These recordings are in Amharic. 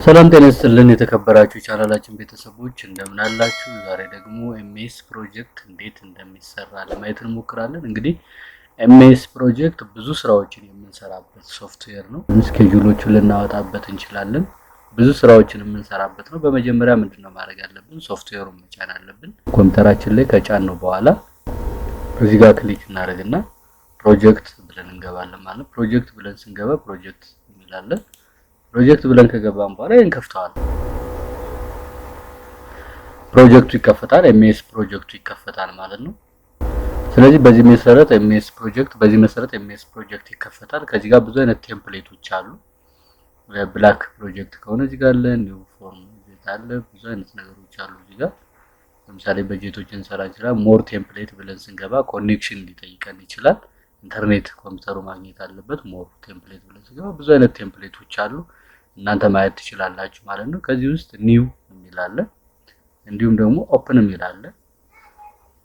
ሰላም ጤና ይስጥልን የተከበራችሁ ቻናላችን ቤተሰቦች እንደምን አላችሁ? ዛሬ ደግሞ ኤምኤስ ፕሮጀክት እንዴት እንደሚሰራ ለማየት እንሞክራለን። እንግዲህ ኤምኤስ ፕሮጀክት ብዙ ስራዎችን የምንሰራበት ሶፍትዌር ነው። ስኬጁሎችን ልናወጣበት እንችላለን። ብዙ ስራዎችን የምንሰራበት ነው። በመጀመሪያ ምንድነው ማድረግ ያለብን? ሶፍትዌሩን መጫን አለብን። ኮምፒውተራችን ላይ ከጫን ነው በኋላ እዚህ ጋር ክሊክ እናደርግና ፕሮጀክት ብለን እንገባለን ማለት ነው። ፕሮጀክት ብለን ስንገባ ፕሮጀክት እንላለን። ፕሮጀክት ብለን ከገባን በኋላ እንከፍተዋለን። ፕሮጀክቱ ይከፈታል። ኤምኤስ ፕሮጀክቱ ይከፈታል ማለት ነው። ስለዚህ በዚህ መሰረት ኤምኤስ ፕሮጀክት ይከፈታል። ከዚህ ጋር ብዙ አይነት ቴምፕሌቶች አሉ። ብላክ ፕሮጀክት ከሆነ እዚህ ጋር አለ፣ ኒው ፎርም አለ፣ ብዙ አይነት ነገሮች አሉ እዚህ ጋር። ለምሳሌ በጀቶችን እንሰራ ይችላል። ሞር ቴምፕሌት ብለን ስንገባ ኮኔክሽን ሊጠይቀን ይችላል። ኢንተርኔት ኮምፒውተሩ ማግኘት አለበት። ሞር ቴምፕሌት ብለን ስንገባ ብዙ አይነት ቴምፕሌቶች አሉ። እናንተ ማየት ትችላላችሁ ማለት ነው። ከዚህ ውስጥ ኒው የሚል አለ፣ እንዲሁም ደግሞ ኦፕን የሚል አለ።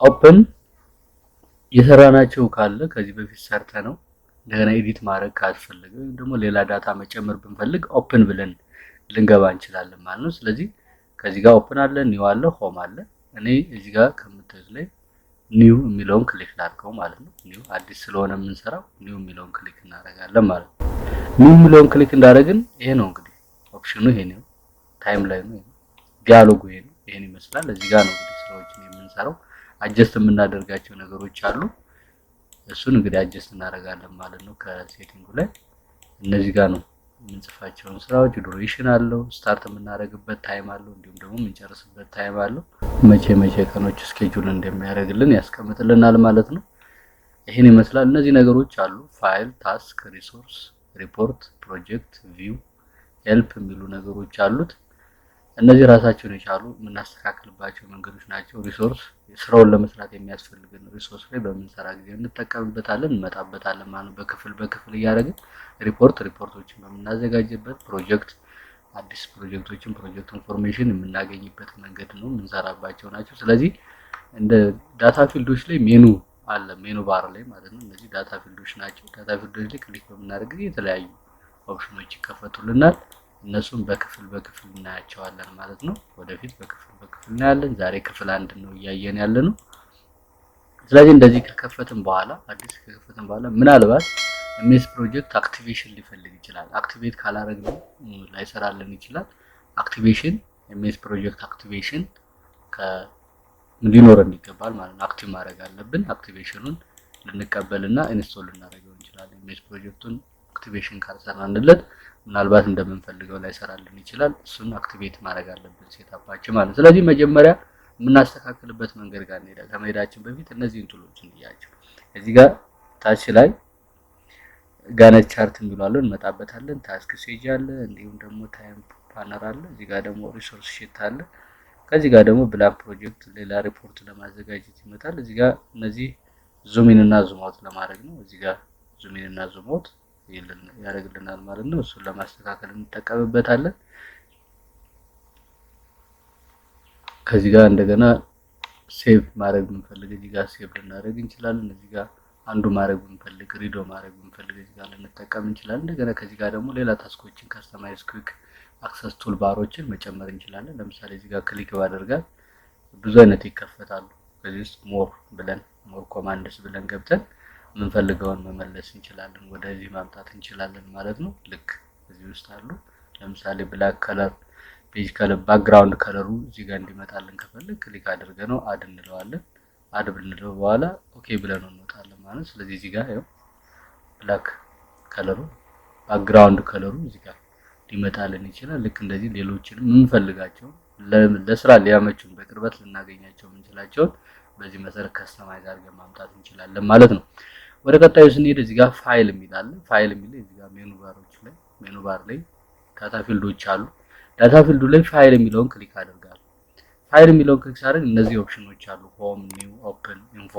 ኦፕን የሰራናቸው ካለ ከዚህ በፊት ሰርተ ነው እንደገና ኤዲት ማድረግ ካስፈለገ ወይም ደግሞ ሌላ ዳታ መጨመር ብንፈልግ ኦፕን ብለን ልንገባ እንችላለን ማለት ነው። ስለዚህ ከዚህ ጋር ኦፕን አለ፣ ኒው አለ፣ ሆም አለ። እኔ እዚህ ጋር ከምታዩት ላይ ኒው የሚለውን ክሊክ ላድርገው ማለት ነው። ኒው አዲስ ስለሆነ የምንሰራው ኒው የሚለውን ክሊክ እናደርጋለን ማለት ነው። ኒው የሚለውን ክሊክ እንዳደረግን ይሄ ነው እንግዲህ ኦፕሽኑ ይሄ ነው። ታይም ላይ ነው ዲያሎጉ ይሄ ነው። ይሄን ይመስላል። እዚህ ጋር ነው እንግዲህ ስራዎችን የምንሰራው። አጀስት የምናደርጋቸው ነገሮች አሉ። እሱን እንግዲህ አጀስት እናደርጋለን ማለት ነው ከሴቲንጉ ላይ። እነዚህ ጋር ነው የምንጽፋቸውን ስራዎች። ዱሬሽን አለው፣ ስታርት የምናደርግበት ታይም አለው፣ እንዲሁም ደግሞ የምንጨርስበት ታይም አለው። መቼ ቀኖች ስኬጁል እንደሚያደርግልን ያስቀምጥልናል ማለት ነው። ይሄን ይመስላል። እነዚህ ነገሮች አሉ። ፋይል፣ ታስክ፣ ሪሶርስ፣ ሪፖርት፣ ፕሮጀክት፣ ቪው፣ ሄልፕ የሚሉ ነገሮች አሉት። እነዚህ ራሳቸውን የቻሉ የምናስተካክልባቸው መንገዶች ናቸው። ሪሶርስ ስራውን ለመስራት የሚያስፈልገን ሪሶርስ ላይ በምንሰራ ጊዜ እንጠቀምበታለን፣ እንመጣበታለን ማለት ነው። በክፍል እያደረግን ሪፖርቶችን በምናዘጋጅበት ፕሮጀክት አዲስ ፕሮጀክቶችን ፕሮጀክት ኢንፎርሜሽን የምናገኝበት መንገድ ነው፣ የምንሰራባቸው ናቸው። ስለዚህ እንደ ዳታ ፊልዶች ላይ ሜኑ አለ፣ ሜኑ ባር ላይ ማለት ነው። እነዚህ ዳታ ፊልዶች ናቸው። ዳታ ፊልዶች ላይ ክሊክ በምናደርግ ጊዜ የተለያዩ ኦፕሽኖች ይከፈቱልናል። እነሱን በክፍል እናያቸዋለን ማለት ነው። ወደፊት በክፍል እናያለን። ዛሬ ክፍል 1 ነው እያየን ያለ ነው። ስለዚህ እንደዚህ ከከፈትን በኋላ ምናልባት ኤምኤስ ፕሮጀክት አክቲቬሽን ሊፈልግ ይችላል። አክቲቬት ካላረግነው ላይሰራልን ይችላል። አክቲቬሽን ኤምኤስ ፕሮጀክት አክቲቬሽን ሊኖረን ይገባል ማለት ነው። አክቲቭ ማድረግ አለብን። አክቲቬሽኑን ልንቀበልና ኢንስቶል ልናደርገው እንችላለን። ኤምኤስ ፕሮጀክቱን አክቲቬሽን ካልሰራንለት ምናልባት እንደምንፈልገው ላይሰራልን ይችላል። እሱን አክቲቬት ማድረግ አለብን ሴታፓችን ማለት። ስለዚህ መጀመሪያ የምናስተካክልበት መንገድ ጋር እንሄዳለን። ከመሄዳችን በፊት እነዚህን ቱሎች እንያቸው። እዚህ ጋር ታች ላይ ጋነት ቻርት እንብላለን እንመጣበታለን። ታስክ ሴጅ አለ፣ እንዲሁም ደግሞ ታይም ፓነር አለ። እዚህ ጋር ደግሞ ሪሶርስ ሺት አለ። ከዚህ ጋር ደግሞ ብላክ ፕሮጀክት ሌላ ሪፖርት ለማዘጋጀት ይመጣል። እዚህ ጋር እነዚህ ዙም ኢን እና ዙም አውት ለማድረግ ነው። እዚህ ጋር ዙም ኢን እና ዙም አውት ያደርግልናል ማለት ነው። እሱን ለማስተካከል እንጠቀምበታለን። ከዚህ ጋር እንደገና ሴቭ ማድረግ ብንፈልግ እዚህ ጋር ሴቭ ልናደርግ እንችላለን። እዚህ ጋር አንዱ ማድረግ ብንፈልግ ሪዶ ማድረግ ብንፈልግ እዚህ ጋር ልንጠቀም እንችላለን። እንደገና ከዚህ ጋር ደግሞ ሌላ ታስኮችን ካስተማይዝ ኩዊክ አክሰስ ቱል ባሮችን መጨመር እንችላለን። ለምሳሌ እዚህ ጋር ክሊክ ባደርጋት ብዙ አይነት ይከፈታሉ። ከዚህ ውስጥ ሞር ኮማንድስ ብለን ገብተን የምንፈልገውን መመለስ እንችላለን፣ ወደዚህ ማምጣት እንችላለን ማለት ነው። ልክ እዚህ ውስጥ አሉ። ለምሳሌ ብላክ ከለር ፔጅ ከለር ባክግራውንድ ከለሩ እዚህ ጋር እንዲመጣልን ከፈለግ ክሊክ አድርገነው አድ እንለዋለን። አድ ብንለው በኋላ ኦኬ ብለን እንወጣለን ማለት። ስለዚህ እዚህ ጋር ያው ብላክ ከለሩ ባክግራውንድ ከለሩ እዚህ ጋር ሊመጣልን ይችላል። ልክ እንደዚህ ሌሎችንም የምንፈልጋቸው ለስራ ሊያመቹን በቅርበት ልናገኛቸው የምንችላቸውን በዚህ መሰረት ከስተማይዝ አድርገን ማምጣት እንችላለን ማለት ነው። ወደ ቀጣዩ ስንሄድ እዚህ ጋር ፋይል የሚል አለ። ፋይል የሚል እዚህ ጋር ሜኑ ባር ላይ ዳታ ፊልዶች አሉ። ዳታ ፊልዱ ላይ ፋይል የሚለውን ክሊክ አድርጋለሁ። ፋይል የሚለውን ክሊክ ሳደርግ እነዚህ ኦፕሽኖች አሉ። ሆም፣ ኒው፣ ኦፕን፣ ኢንፎ፣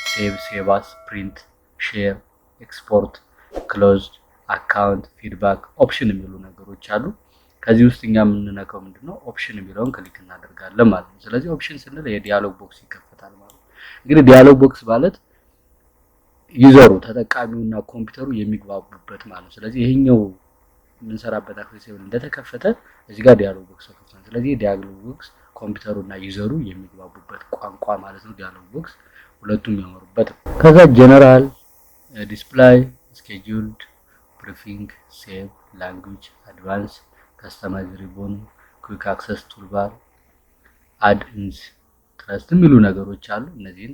ሴቭ፣ ሴቫስ፣ ፕሪንት፣ ሼር፣ ኤክስፖርት፣ ክሎዝድ፣ አካውንት፣ ፊድባክ፣ ኦፕሽን የሚሉ ነገሮች አሉ። ከዚህ ውስጥ እኛ የምንነካው ምንድነው? ኦፕሽን የሚለውን ክሊክ እናደርጋለን ማለት ነው። ስለዚህ ኦፕሽን ስንል የዲያሎግ ቦክስ ይከፈታል ማለት ነው። እንግዲህ ዲያሎግ ቦክስ ማለት ዩዘሩ ተጠቃሚውና ኮምፒውተሩ የሚግባቡበት ማለት ነው። ስለዚህ ይሄኛው የምንሰራበት አክሰሲብል እንደተከፈተ እዚህ ጋር ዲያሎግ ቦክስ ተከፍቷል። ስለዚህ ዲያሎግ ቦክስ ኮምፒውተሩና ዩዘሩ የሚግባቡበት ቋንቋ ማለት ነው። ዲያሎግ ቦክስ ሁለቱም የሚያወሩበት። ከዛ ጀነራል፣ ዲስፕላይ፣ ስኬጁልድ፣ ብሪፊንግ፣ ሴቭ፣ ላንጉዌጅ፣ አድቫንስ፣ ከስተማይዝ ሪቦን፣ ኩዊክ አክሰስ ቱልባር፣ አድ ኢንስ፣ ትረስት የሚሉ ነገሮች አሉ። እነዚህን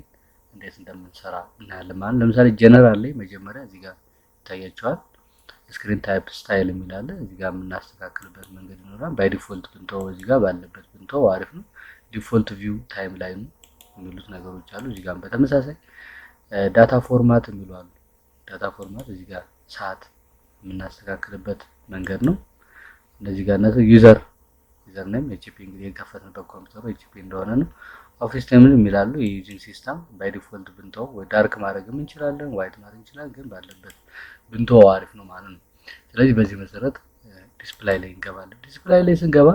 እንዴት እንደምንሰራ እናያለን ማለት ነው። ለምሳሌ ጀነራል ላይ መጀመሪያ እዚህ ጋር ይታያቸዋል። ስክሪን ታይፕ ስታይል የሚል አለ። እዚህ ጋር የምናስተካክልበት መንገድ ይኖራል። ባይ ዲፎልት ብንተው እዚህ ጋር ባለበት ብንተው አሪፍ ነው። ዲፎልት ቪው ታይም ላይን የሚሉት ነገሮች አሉ። እዚህ ጋር በተመሳሳይ ዳታ ፎርማት የሚሉ አሉ። ዳታ ፎርማት እዚህ ጋር ሰዓት የምናስተካክልበት መንገድ ነው። እነዚህ ጋር ነው ዩዘር ኔም ኤችፒ እንግዲህ የከፈትንበት ኮምፒውተሩ ኤችፒ እንደሆነ ነው። ኦፊስ ኔም የሚላሉ የዩዚንግ ሲስተም ባይ ዲፎልት ብንተው ወይ ዳርክ ማድረግም እንችላለን፣ ዋይት ማድረግ እንችላለን፣ ግን ባለበት ብንተው አሪፍ ነው ማለት ነው። ስለዚህ በዚህ መሰረት ዲስፕላይ ላይ እንገባለን። ዲስፕላይ ላይ ስንገባ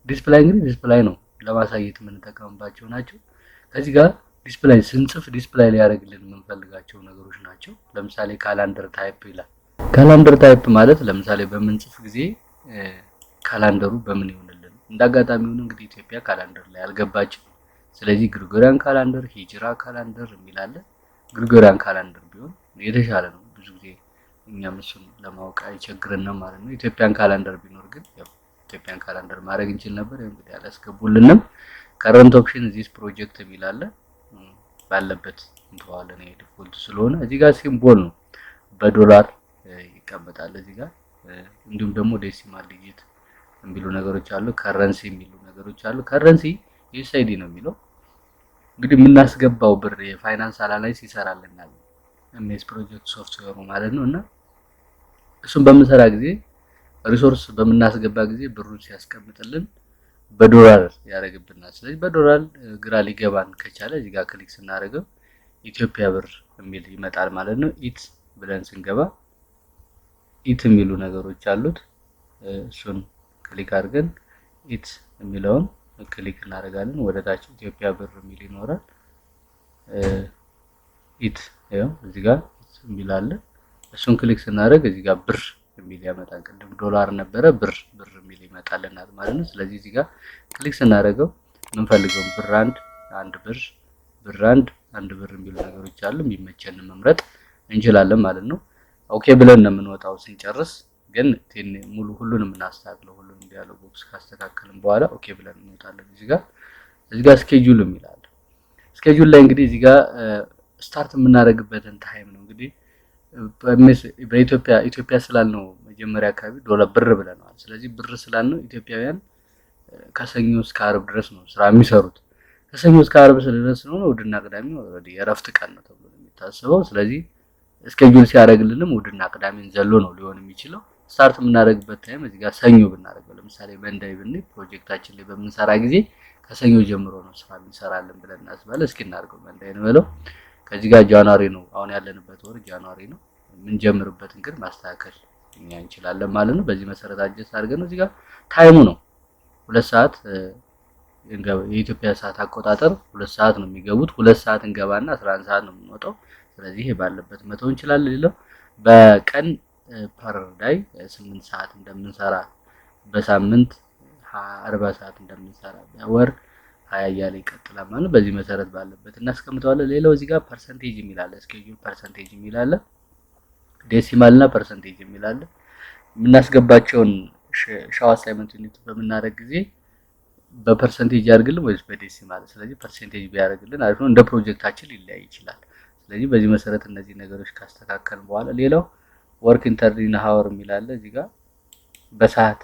ዲስፕላይ እንግዲህ ዲስፕላይ ነው ለማሳየት የምንጠቀምባቸው ናቸው። ከዚህ ጋር ዲስፕላይ ስንጽፍ ዲስፕላይ ላይ ያደርግልን የምንፈልጋቸው ነገሮች ናቸው። ለምሳሌ ካላንደር ታይፕ ይላል። ካላንደር ታይፕ ማለት ለምሳሌ በምንጽፍ ጊዜ ካላንደሩ በምን ይሆንልን? እንዳጋጣሚ ሆኖ እንግዲህ ኢትዮጵያ ካላንደር ላይ አልገባችም። ስለዚህ ግሪጎሪያን ካላንደር፣ ሂጅራ ካላንደር የሚላለ ግሪጎሪያን ካላንደር ቢሆን የተሻለ ነው። ብዙ ጊዜ እኛም እሱን ለማወቅ አይቸግረንም ማለት ነው። ኢትዮጵያን ካላንደር ቢኖር ግን ያው ኢትዮጵያን ካላንደር ማድረግ እንችል ነበር። እንግዲህ አላስገቡልንም። ከረንት ኦፕሽን ዚስ ፕሮጀክት የሚላለ ባለበት እንተዋለን። ይሄ ዲፎልት ስለሆነ እዚህ ጋር ሲምቦል ነው በዶላር ይቀመጣል እዚህ ጋር። እንዲሁም ደግሞ ዴሲማል ዲጂት የሚሉ ነገሮች አሉ። ከረንሲ የሚሉ ነገሮች አሉ። ከረንሲ ዩኤስዲ ነው የሚለው እንግዲህ የምናስገባው ብር የፋይናንስ አናላይሲስ ይሰራልናል ኤምኤስ ፕሮጀክት ሶፍትዌሩ ማለት ነው። እና እሱን በምንሰራ ጊዜ ሪሶርስ በምናስገባ ጊዜ ብሩን ሲያስቀምጥልን በዶላር ያደርግብናል። ስለዚህ በዶላር ግራ ሊገባን ከቻለ እዚህ ጋር ክሊክ ስናደርገው ኢትዮጵያ ብር የሚል ይመጣል ማለት ነው። ኢት ብለን ስንገባ ኢት የሚሉ ነገሮች አሉት። እሱን ክሊክ አድርገን ኢት የሚለውን ክሊክ እናደርጋለን። ወደታች ኢትዮጵያ ብር የሚል ይኖራል። ኢት ያው እዚህ ጋር የሚል አለ። እሱን ክሊክ ስናደርግ እዚህ ጋር ብር የሚል ያመጣል። ቅድም ዶላር ነበረ ብር የሚል ይመጣልናል ማለት ነው። ስለዚህ እዚህ ጋር ክሊክ ስናደርገው የምንፈልገው ብር አንድ ብር አንድ ብር የሚሉ ነገሮች አሉ። የሚመቸንን መምረጥ እንችላለን ማለት ነው። ኦኬ ብለን ነው የምንወጣው ስንጨርስ። ግን ሙሉ ሁሉንም እናስተካክለው። ሁሉንም ዲያሎግ ቦክስ ካስተካከልን በኋላ ኦኬ ብለን እንወጣለን። እዚህ ጋር ስኬጁል የሚላል። ስኬጁል ላይ እንግዲህ እዚህ ጋር ስታርት የምናደርግበትን ታይም ነው እንግዲህ በኢትዮጵያ ስላልነው መጀመሪያ አካባቢ ዶላር ብር ብለናል። ስለዚህ ብር ስላልነው ኢትዮጵያውያን ከሰኞ እስከ ዓርብ ድረስ ነው ስራ የሚሰሩት። ከሰኞ እስከ ዓርብ ስለደረስ ነው እሑድና ቅዳሜ ኦልሬዲ የእረፍት ቀን ነው ተብሎ የሚታሰበው። ስለዚህ ስኬጁል ሲያደርግልንም እሑድና ቅዳሜን ዘሎ ነው ሊሆን የሚችለው። ስታርት የምናደርግበት ታይም እዚህ ጋር ሰኞ ብናደርገው ለምሳሌ መንዳይ ብንይ ፕሮጀክታችን ላይ በምንሰራ ጊዜ ከሰኞ ጀምሮ ነው ስራ እንሰራለን ብለን እናስባለን። እስኪ እናድርገው መንዳይ ነው ብለው ከዚህ ጋር ጃንዋሪ ነው አሁን ያለንበት ወር ጃንዋሪ ነው። ምን ጀምርበትን ግን ማስተካከል እኛ እንችላለን ማለት ነው። በዚህ መሰረት አጀስት አድርገን ነው እዚህ ጋር ታይሙ ነው 2 ሰዓት የኢትዮጵያ ሰዓት አቆጣጠር 2 ሰዓት ነው የሚገቡት። 2 ሰዓት እንገባና 11 ሰዓት ነው የምንወጣው። ስለዚህ ይሄ ባለበት መተው እንችላለን። ሌላው በቀን ፐር ዳይ 8 ሰዓት እንደምንሰራ፣ በሳምንት 40 ሰዓት እንደምንሰራ፣ በወር 20 እያለ ይቀጥላል ማለት ነው። በዚህ መሰረት ባለበት እናስቀምጠዋለን። ሌላው እዚህ ጋር ፐርሰንቴጅ የሚል አለ። ስኬጁል ፐርሰንቴጅ የሚል አለ። ዴሲማል እና ፐርሰንቴጅ የሚል አለ። የምናስገባቸውን ሻው አሳይመንት ዩኒት በምናደርግ ጊዜ በፐርሰንቴጅ ያድርግልን ወይስ በዴሲማል? ስለዚህ ፐርሰንቴጅ ቢያደርግልን አሪፍ ነው። እንደ ፕሮጀክታችን ሊለያይ ይችላል። ስለዚህ በዚህ መሰረት እነዚህ ነገሮች ካስተካከልን በኋላ ሌላው ወርክ ኢንተርዲን ሃወር የሚል አለ። እዚህ ጋር በሰዓት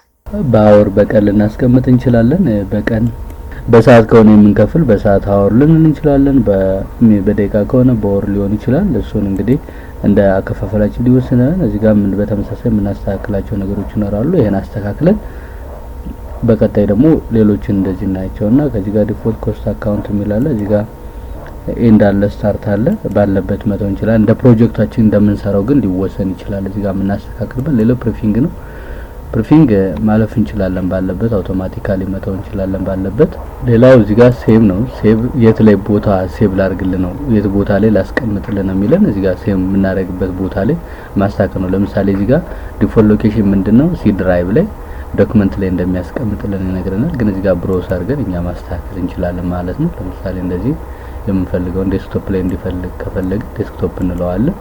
በአወር በቀን ልናስቀምጥ እንችላለን። በቀን በሰዓት ከሆነ የምንከፍል በሰዓት ሃወር ልንል እንችላለን። በደቂቃ ከሆነ በወር ሊሆን ይችላል። እሱን እንግዲህ እንደ አከፋፈላችን ሊወስነን። እዚህ ጋር ምን በተመሳሳይ የምናስተካክላቸው ነገሮች ይኖራሉ። ይሄን አስተካክለን በቀጣይ ደግሞ ሌሎችን እንደዚህ እናያቸውና ከዚህ ጋር ዲፎልት ኮስት አካውንት የሚል አለ። እዚህ ጋር ኤንድ አለ፣ ስታርት አለ። ባለበት መተው እንችላለን። እንደ ፕሮጀክታችን እንደምንሰራው ግን ሊወሰን ይችላል። እዚህ ጋር የምናስተካክልበት ሌላው ፕሪፊንግ ነው። ፕሪፊንግ ማለፍ እንችላለን ባለበት አውቶማቲካሊ መተው እንችላለን ባለበት ሌላው እዚህ ጋር ሴቭ ነው ሴቭ የት ላይ ቦታ ሴቭ ላድርግልን ነው የት ቦታ ላይ ላስቀምጥልን ነው የሚለን እዚህ ጋር ሴቭ የምናደርግበት ቦታ ላይ ማስተካከል ነው ለምሳሌ እዚህ ጋር ዲፎልት ሎኬሽን ምንድነው ሲ ድራይቭ ላይ ዶክመንት ላይ እንደሚያስቀምጥልን ይነግረናል ግን እዚህ ጋር ብሮውዝ አድርገን እኛ ማስተካከል እንችላለን ማለት ነው ለምሳሌ እንደዚህ የምንፈልገው ዴስክቶፕ ላይ እንዲፈልግ ከፈለግ ዴስክቶፕ እንለዋለን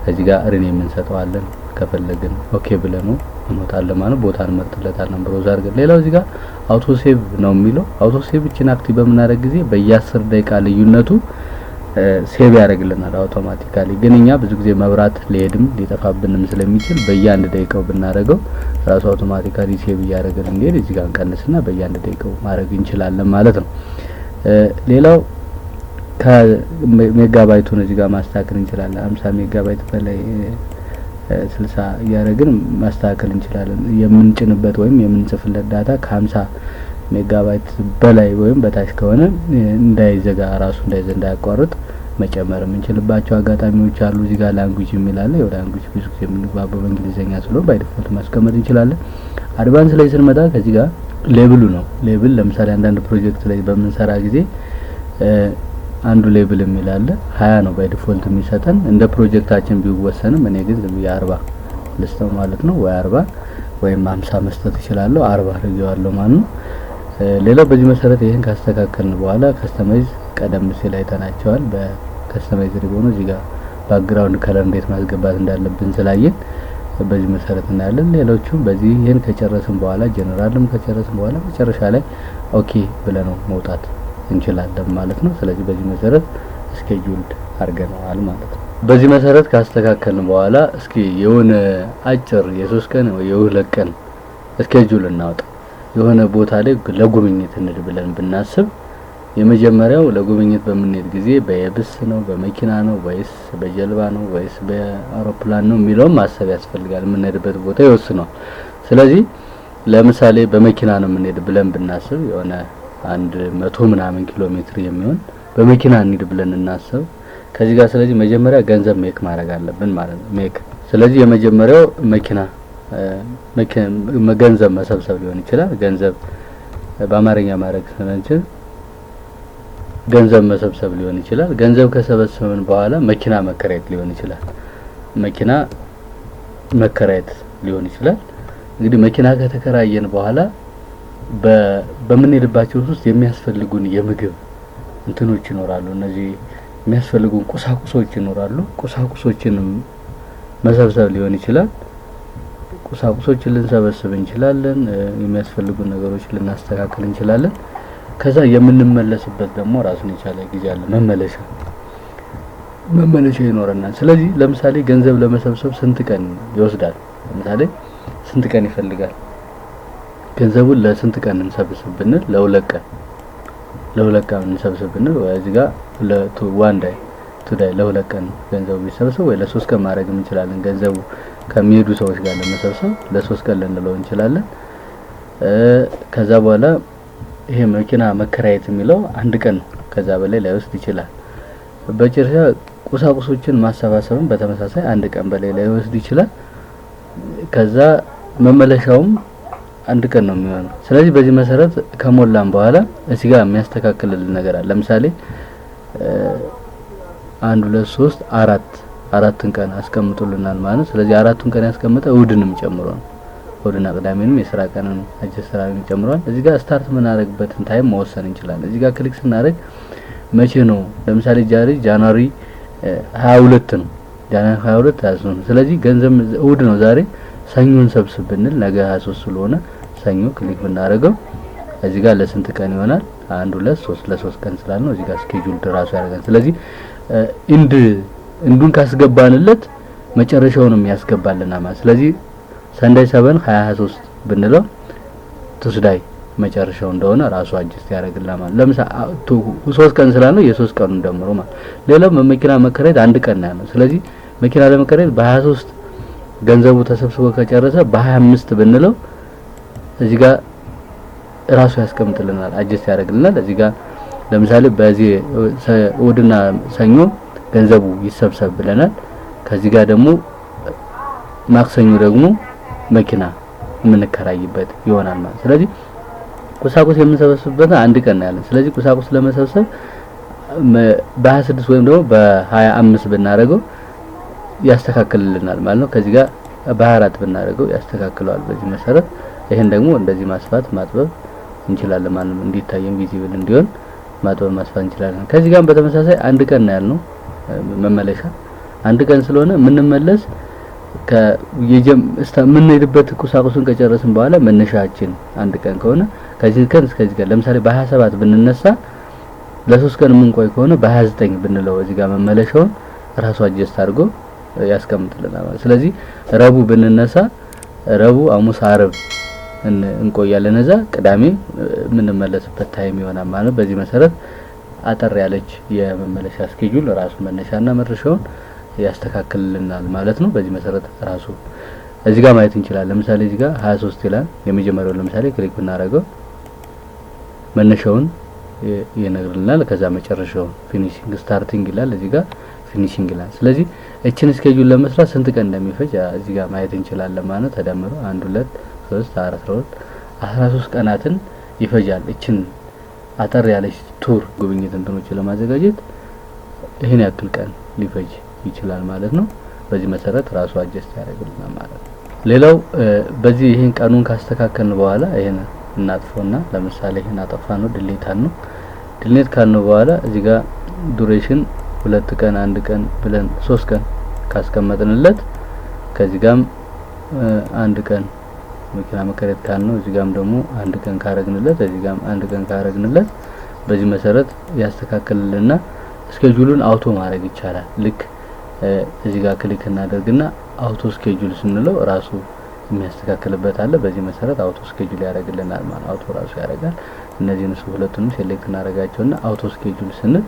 እዚህ ጋር ሪኔም እንሰጠዋለን ከፈለግን ኦኬ ብለን ነው እንወጣለን ማለት ቦታን መርጥለታለን ብሮውዝ አድርገን ሌላው እዚህ ጋር አውቶ ሴቭ ነው የሚለው አውቶ ሴቭ እቺን አክቲቭ በመናደርግ ጊዜ በየ10 ደቂቃ ልዩነቱ ሴቭ ያደርግልናል አውቶማቲካሊ ግን እኛ ብዙ ጊዜ መብራት ሊሄድም ሊጠፋብንም ስለሚችል በየ1 ደቂቃው ብናደርገው ራሱ አውቶማቲካሊ ሴቭ ያደርግልን እንዴ እዚህ ጋር እንቀንስና በየ1 ደቂቃው ማድረግ እንችላለን ማለት ነው ሌላው ከሜጋባይቱን እዚህ ጋር ማስተካከል እንችላለን 50 ሜጋባይት በላይ 60 ያረግን ማስተካከል እንችላለን የምንጭንበት ወይም የምንጽፍለት ዳታ ከ50 ሜጋባይት በላይ ወይም በታች ከሆነ እንዳይዘጋ ራሱ እንዳያቋርጥ መጨመር የምንችልባቸው አጋጣሚዎች አሉ እዚህ ጋር ላንጉዌጅ የሚላል ያው ላንጉዌጅ ብዙ ጊዜ የምንግባባው በእንግሊዘኛ ስለሆነ ባይ ዲፎልት ማስቀመጥ እንችላለን አድቫንስ ላይ ስንመጣ ከዚህ ጋር ሌብሉ ነው ሌብል ለምሳሌ አንዳንድ ፕሮጀክት ላይ በመንሰራ ጊዜ አንዱ ሌብል የሚላል 20 ነው ባይ ዲፎልት የሚሰጠን እንደ ፕሮጀክታችን ቢወሰንም እኔ ግን የ40 ልስተው ማለት ነው ወይ 40 ወይም 50 መስጠት ይችላል 40 አድርጌዋለሁ ማለት ነው ሌላው በዚህ መሰረት ይሄን ካስተካከልን በኋላ ከስተማይዝ ቀደም ሲል አይተናቸዋል በከስተማይዝ ሪቦኑ እዚህ ጋር ባክግራውንድ ከለር እንዴት ማስገባት እንዳለብን ስላየን በዚህ መሰረት እናያለን ሌሎቹ በዚህ ይሄን ከጨረስን በኋላ ጀነራልም ከጨረስን በኋላ መጨረሻ ላይ ኦኬ ብለነው መውጣት እንችላለን ማለት ነው ስለዚህ በዚህ መሰረት ስኬጁልድ አድርገናል ማለት ነው በዚህ መሰረት ካስተካከልን በኋላ እስኪ የሆነ አጭር የ3 ቀን ወይ የ2 ቀን ስኬጁል እናውጣ የሆነ ቦታ ላይ ለጉብኝት እንድ ብለን ብናስብ የመጀመሪያው ለጉብኝት በመንሄድ ጊዜ በየብስ ነው በመኪና ነው ወይስ በጀልባ ነው ወይስ በአውሮፕላን ነው የሚለው ማሰብ ያስፈልጋል የምንሄድበት ቦታ ይወስነዋል ስለዚህ ለምሳሌ በመኪና ነው የምንሄድ ብለን ብናስብ የሆነ 100 ምናምን ኪሎ ሜትር የሚሆን በመኪና እንሂድ ብለን እናስብ ከዚህ ጋር ስለዚህ መጀመሪያ ገንዘብ ሜክ ማድረግ አለብን ማለት ነው ሜክ ስለዚህ የመጀመሪያው መኪና ገንዘብ መሰብሰብ ሊሆን ይችላል ገንዘብ በአማርኛ ማድረግ ስለንችል ገንዘብ መሰብሰብ ሊሆን ይችላል ገንዘብ ከሰበሰብን በኋላ መኪና መከራየት ሊሆን ይችላል መኪና መከራየት ሊሆን ይችላል እንግዲህ መኪና ከተከራየን በኋላ በመንሄድባቸው ውስጥ የሚያስፈልጉን የምግብ እንትኖች ይኖራሉ እነዚህ የሚያስፈልጉን ቁሳቁሶች ይኖራሉ ቁሳቁሶችንም መሰብሰብ ሊሆን ይችላል ቁሳቁሶችን ልንሰበስብ እንችላለን የሚያስፈልጉን ነገሮች ልናስተካክል እንችላለን ከዛ የምንመለስበት ደግሞ ራሱን የቻለ ጊዜ አለ መመለሻ ይኖርናል ስለዚህ ለምሳሌ ገንዘብ ለመሰብሰብ ስንት ቀን ይወስዳል ለምሳሌ ስንት ቀን ይፈልጋል ገንዘቡን ለስንት ቀን እንሰብስብ ብንል ለሁለት ቀን እንሰብስብ ብንል እዚህ ጋር ለዋን ዳይ ቱዳይ ለሁለት ቀን ገንዘቡ ቢሰበሰብ ወይ ለ3 ቀን ማድረግ እንችላለን ገንዘቡ ከሚሄዱ ሰዎች ጋር ለመሰብሰብ ለ3 ቀን ልንለው እንችላለን ከዛ በኋላ ይሄ መኪና መከራየት የሚለው አንድ ቀን ከዛ በላይ ላይወስድ ይችላል በጭራሽ ቁሳቁሶችን ማሰባሰብን በተመሳሳይ አንድ ቀን በላይ ላይወስድ ይችላል ከዛ መመለሻውም አንድ ቀን ነው የሚሆነው ስለዚህ በዚህ መሰረት ከሞላን በኋላ እዚህ ጋር የሚያስተካክልልን ነገር አለ ለምሳሌ 1 2 3 4 ቀን አስቀምጡልናል ማለት ስለዚህ 4ቱን ቀን ያስቀምጠ እሁድንም ጨምሮ ነው እሁድና ቅዳሜንም የሥራ ቀንን አጀስትራን ጨምሯል እዚህ ጋር ስታርት ምናደርግበትን ታይም መወሰን እንችላለን እዚህ ጋር ክሊክ ስናደርግ መቼ ነው ለምሳሌ ጃንዋሪ 22 ነው ጃንዋሪ 22 ታስነው ስለዚህ ገንዘብ እሁድ ነው ዛሬ ሰኞን ሰብስብ ብንል ነገ 23 ስለሆነ ሰኞ ክሊክ ብናደርገው እዚህ ጋር ለስንት ቀን ይሆናል 1 2 3 ለ3 ቀን ስላል ነው እዚህ ጋር ስኬጁል ድራሱ ያደርጋል ስለዚህ እንዱን ካስገባንለት መጨረሻውንም ያስገባልና ማለት ስለዚህ ሰንዳይ 7 2023 ብንለው ቱስዳይ መጨረሻው እንደሆነ ራሱ አጀስት ያደርግልናል ማለት ለምሳሌ 3 ቀን ስላል ነው የ3 ቀኑን ደምሮ ማለት ሌላው መኪና መከራየት አንድ ቀን ነው ስለዚህ መኪና ለመከራየት በ23 ገንዘቡ ተሰብስቦ ከጨረሰ በ25 ብንለው እዚህ ጋር ራሱ ያስቀምጥልናል አጀስት ያደርግልናል እዚህ ጋር ለምሳሌ በዚህ እሁድና ሰኞ ገንዘቡ ይሰብሰብ ብለናል ከዚህ ጋር ደግሞ ማክሰኞ ደግሞ መኪና የምንከራይበት ይሆናል ማለት። ስለዚህ ቁሳቁስ የምንሰበስብበት አንድ ቀን ነው ያለን። ስለዚህ ቁሳቁስ ለመሰብሰብ በ26 ወይም ደግሞ በ25 ብናደርገው ያስተካክልልናል ማለት ነው። ከዚህ ጋር በ24 ብናደርገው ያስተካክለዋል። በዚህ መሰረት ይሄን ደግሞ እንደዚህ ማስፋት ማጥበብ እንችላለን ማለት ነው። እንዲታየን ቪዚብል እንዲሆን ማጥበብ ማስፋት እንችላለን። ከዚህ ጋር በተመሳሳይ አንድ ቀን ነው ያልነው መመለሻ አንድ ቀን ስለሆነ ምንመለስ ምንሄድበት ቁሳቁሱን ከጨረስን በኋላ መነሻችን አንድ ቀን ከሆነ ከዚህ ቀን እስከዚህ ቀን ለምሳሌ በ27 ብንነሳ ለ3 ቀን የምንቆይ ከሆነ በ29 ብንለው እዚህ ጋር መመለሻውን ራሱ አጀስት አድርጎ ያስቀምጥልናል ማለት። ስለዚህ ረቡዕ ብንነሳ ረቡዕ፣ ሐሙስ፣ ዓርብ እንቆያለን እዛ ቅዳሜ የምንመለስበት ታይም ይሆናል ማለት። በዚህ መሰረት አጠር ያለች የመመለሻ ስኬጁል ራሱ መነሻና መድረሻውን ያስተካክልልናል ማለት ነው። በዚህ መሰረት ራሱ እዚህ ጋር ማየት እንችላለን። ለምሳሌ እዚህ ጋር 23 ይላል። የመጀመሪያው ለምሳሌ ክሊክ ብናደርገው መነሻውን ይነግርልናል። ከዛ መጨረሻውን ፊኒሺንግ ስታርቲንግ ይላል። እዚህ ጋር ፊኒሺንግ ይላል። ስለዚህ እቺን ስኬጁል ለመስራት ስንት ቀን እንደሚፈጅ እዚህ ጋር ማየት እንችላለን ማለት ተደምሮ 1 2 3 4 13 ቀናትን ይፈጃል። እቺን አጠር ያለች ቱር ጉብኝት እንትኖችን ለማዘጋጀት ይሄን ያክል ቀን ሊፈጅ ይችላል ማለት ነው። በዚህ መሰረት ራሱ አጀስት ያደርግልናል ማለት ነው። ሌላው በዚህ ይሄን ቀኑን ካስተካከልን በኋላ ይሄን እናጥፎና ለምሳሌ ይሄን አጠፋነው ዲሊት አልነው። ዲሊት ካልነው በኋላ እዚህ ጋር ዱሬሽን 2 ቀን 1 ቀን ብለን 3 ቀን ካስቀመጥንለት ከዚህ ጋርም 1 ቀን መኪና መከረት ካልነው እዚህ ጋርም ደግሞ 1 ቀን ካረግንለት እዚህ ጋርም 1 ቀን ካረግንለት በዚህ መሰረት ያስተካክልልና ስኬጁሉን አውቶ ማድረግ ይቻላል። ልክ እዚህ ጋር ክሊክ እናደርግና አውቶ ስኬጁል ስንለው ራሱ የሚያስተካክልበት አለ። በዚህ መሰረት አውቶ ስኬጁል ያደርግልናል ማለት አውቶ ራሱ ያደርጋል። እነዚህን ሁለቱንም ሴሌክት እናደርጋቸውና አውቶ ስኬጁል ስንል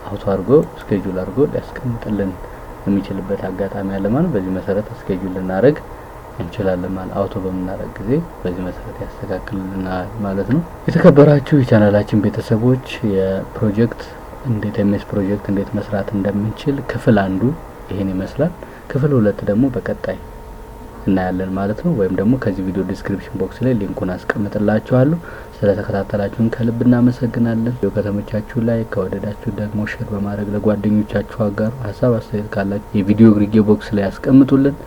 አውቶ አድርጎ ስኬጁል አድርጎ ሊያስቀምጥልን የሚችልበት አጋጣሚ አለ ማለት። በዚህ መሰረት ስኬጁል ልናደርግ እንችላለን ማለት አውቶ በመናደርግ ጊዜ በዚህ መሰረት ያስተካክልልናል ማለት ነው። የተከበራችሁ የቻናላችን ቤተሰቦች የፕሮጀክት እንዴት ኤምኤስ ፕሮጀክት እንዴት መስራት እንደምንችል ክፍል 1 ይሄን ይመስላል። ክፍል 2 ደግሞ በቀጣይ እናያለን ማለት ነው። ወይም ደግሞ ከዚህ ቪዲዮ ዲስክሪፕሽን ቦክስ ላይ ሊንኩን አስቀምጥላችኋለሁ። ስለተከታተላችሁን ከልብ እናመሰግናለን። ቪዲዮ ከተመቻችሁ ላይክ ከወደዳችሁ ደግሞ ሼር በማድረግ ለጓደኞቻችሁ አጋሩ። ሀሳብ አስተያየት ካላችሁ የቪዲዮ ግርጌ ቦክስ ላይ አስቀምጡልን።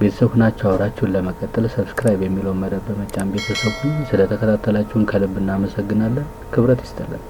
ቤተሰብ ናችሁ አውራችሁን ለመቀጠል ሰብስክራይብ የሚለውን መደብ በመጫን ቤተሰብ ሁኑ። ስለተከታተላችሁን ከልብ እናመሰግናለን። ክብረት ይስጥልን።